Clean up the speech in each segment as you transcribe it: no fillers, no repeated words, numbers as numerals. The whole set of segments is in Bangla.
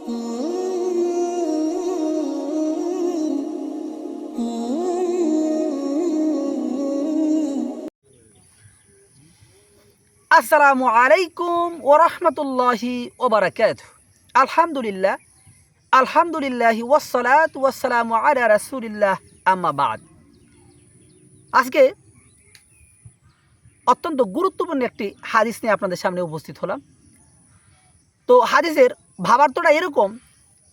আসসালামু আলাইকুম ওয়া রাহমাতুল্লাহি ওয়া বারাকাতুহু। আলহামদুলিল্লাহ ওয়াসসালাতু ওয়াসসালামু আলা রাসূলিল্লাহ, আম্মা বাদ। আজকে অত্যন্ত গুরুত্বপূর্ণ একটি হাদিস নিয়ে আপনাদের সামনে উপস্থিত হলাম। তো হাদিসের ভাবার্থটা এরকম,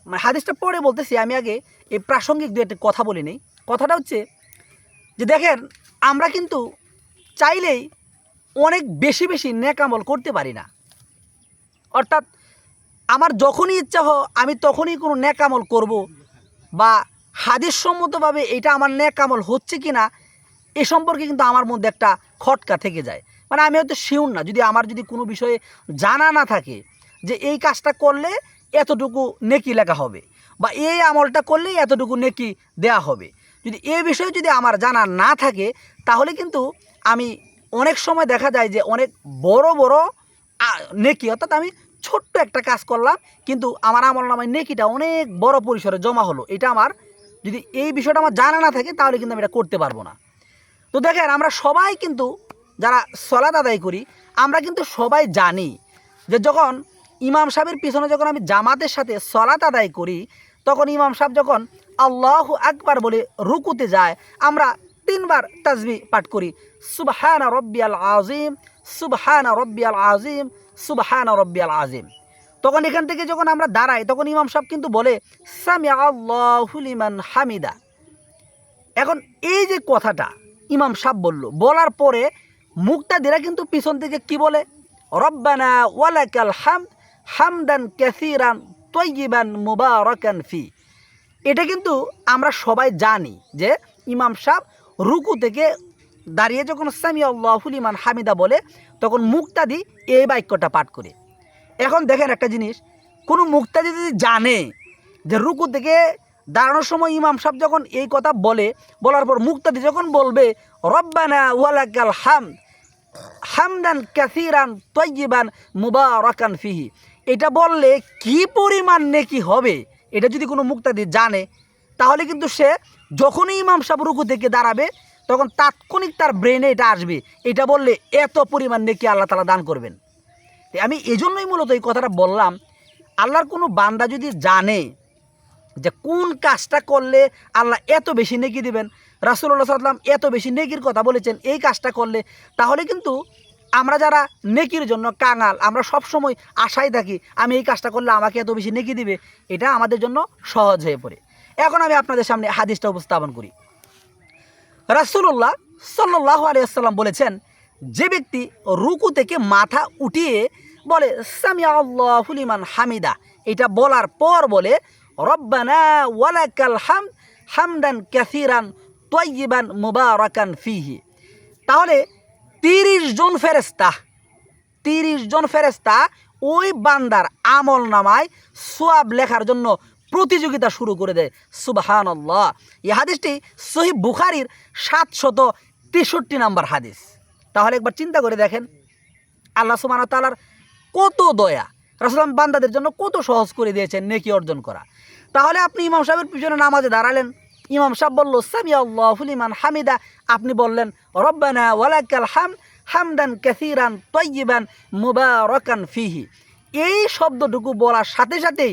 হাদিসটা পরে বলতেছি, আমি আগে এই প্রাসঙ্গিক দু একটি কথা বলে নিই। কথাটা হচ্ছে যে দেখেন, আমরা কিন্তু চাইলেই অনেক বেশি বেশি নেক আমল করতে পারি না। অর্থাৎ আমার যখনই ইচ্ছা হয় আমি তখনই কোনো নেক আমল করব, বা হাদিস সম্মতভাবে এটা আমার নেক আমল হচ্ছে কি না এ সম্পর্কে কিন্তু আমার মধ্যে একটা খটকা থেকে যায়। মানে আমি হয়তো শিওর না, যদি আমার যদি কোনো বিষয়ে জানা না থাকে যে এই কাজটা করলে এতটুকু নেকি লেখা হবে, বা এই আমলটা করলে এতটুকু নেকি দেয়া হবে, যদি এ বিষয়ে যদি আমার জানা না থাকে, তাহলে কিন্তু আমি অনেক সময় দেখা যায় যে অনেক বড় বড় নেকি, অর্থাৎ আমি ছোট্ট একটা কাজ করলাম কিন্তু আমার আমল নামায় নেকিটা অনেক বড় পরিসরে জমা হলো। এটা আমার যদি এই বিষয়টা আমার জানা না থাকে তাহলে কিন্তু আমি এটা করতে পারবো না। তো দেখেন, আমরা সবাই কিন্তু যারা সালাত আদায় করি, আমরা কিন্তু সবাই জানি যে যখন ইমাম সাহেবের পিছনে যখন আমি জামাতের সাথে সালাত আদায় করি, তখন ইমাম সাহেব যখন আল্লাহু আকবার বলে রুকুতে যায়, আমরা 3 বার তাসবিহ পাঠ করি, সুবহানা রব্বিয়াল আযীম, সুবহানা রব্বিয়াল আযীম, সুবহানা রব্বিয়াল আযীম। তখন এখান থেকে যখন আমরা দাঁড়াই, তখন ইমাম সাহেব কিন্তু বলে সামিআ আল্লাহু লিমান হামিদা। এখন এই যে কথাটা ইমাম সাহেব বলার পরে মুক্তাদিরা কিন্তু পিছন থেকে কি বলে, রব্বানা ওয়ালাকাল হামদ হামদান কাসীরান তাইয়িবান মুবারাকান ফি। এটা কিন্তু আমরা সবাই জানি যে ইমাম সাহেব রুকু থেকে দাঁড়িয়ে যখন সামি আল্লাহু লিমান হামিদা বলে, তখন মুক্তাদি এই বাক্যটা পাঠ করে। এখন দেখেন একটা জিনিস, কোনো মুক্তাদি যদি জানে যে রুকু থেকে দাঁড়ানোর সময় ইমাম সাহেব যখন এই কথা বলার পর মুক্তাদি যখন বলবে রব্বানা ওয়ালাকাল হামদ হামদান কাসীরান তাইয়িবান মুবারাকান ফিহি, এটা বললে কি পরিমাণ নেকি হবে, এটা যদি কোনো মুক্তাদি জানে, তাহলে কিন্তু সে যখনই ইমাম সাহেব রুকু থেকে দাঁড়াবে তখন তাৎক্ষণিক তার ব্রেনে এটা আসবে, এটা বললে এত পরিমাণ নেকি আল্লাহ তাআলা দান করবেন। আমি এজন্যই মূলত এই কথাটা বললাম, আল্লাহর কোনো বান্দা যদি জানে যে কোন কাজটা করলে আল্লাহ এত বেশি নেকি দিবেন, রাসূলুল্লাহ সাল্লাল্লাহু আলাইহি ওয়াসাল্লাম এত বেশি নেকির কথা বলেছেন এই কাজটা করলে, তাহলে কিন্তু আমরা যারা নেকির জন্য কাঙাল, আমরা সব সময় আশায় থাকি আমি এই কাজটা করলে আমাকে এত বেশি নেকি দিবে, এটা আমাদের জন্য সহজ হয়ে পড়ে। এখন আমি আপনাদের সামনে হাদিসটা উপস্থাপন করি। রাসূলুল্লাহ সাল্লাল্লাহু আলাইহি ওয়াসাল্লাম বলেছেন, যে ব্যক্তি রুকু থেকে মাথা উঠিয়ে বলে সামিআ আল্লাহু লিমান হামিদা, এটা বলার পর বলে রব্বানা ওয়ালাকাল হামদ হামদান কাসীরান তাইয়িবান মুবারাকান ফিহি, তাহলে 30 জন ফেরেশতা ওই বান্দার আমল নামায় সওয়াব লেখার জন্য প্রতিযোগিতা শুরু করে দেয়। সুবহানাল্লাহ। এই হাদিসটি সহিহ বুখারীর 763 নম্বর হাদিস। তাহলে একবার চিন্তা করে দেখেন, আল্লাহ সুবহানাহু ওয়া তাআলার কত দয়া, রাসূল বান্দাদের জন্য কত সহজ করে দিয়েছেন নেকি অর্জন করা। তাহলে আপনি ইমাম সাহেবের পিছনে নামাজে দাঁড়ালেন, ইমাম সাহেব বলল সামিআ আল্লাহু লিমান হামিদা, আপনি বললেন রব্বানা ওয়ালাকাল হামদ হামদান কাসীরান তাইয়িবান মুবারাকান ফিহি। এই শব্দটুকু বলার সাথে সাথেই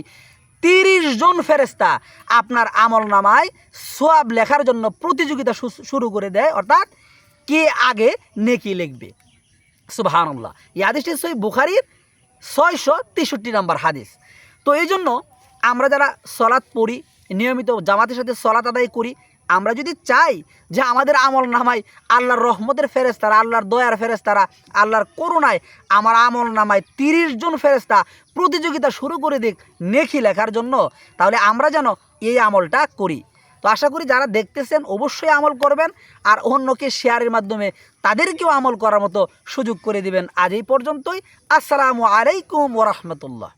30 জন ফেরেশতা আপনার আমল নামায় সওয়াব লেখার জন্য প্রতিযোগিতা শুরু করে দেয়, অর্থাৎ কে আগে নেকি লিখবে। সুবহানাল্লাহ। এই হাদিসটি সহিহ বুখারীর 663 নম্বর হাদিস। তো এই জন্য আমরা যারা সালাত পড়ি, নিয়মিত জামাতের সাথে সালাত আদায় করি, আমরা যদি চাই যে আমাদের আমল নামায় আল্লাহর রহমতের ফেরেশতারা, আল্লাহর দয়ার ফেরেশতারা, আল্লাহর করুণায় আমার আমল নামায় 30 জন ফেরেশতা প্রতিযোগিতা শুরু করে দিক নেকি লেখার জন্য, তাহলে আমরা যেন এই আমলটা করি। তো আশা করি যারা দেখতেছেন অবশ্যই আমল করবেন, আর অন্যকে শেয়ারের মাধ্যমে তাদেরকেও আমল করার মতো সুযোগ করে দিবেন। আজ এই পর্যন্তই। আসসালামু আলাইকুম ওয়া রাহমাতুল্লাহ।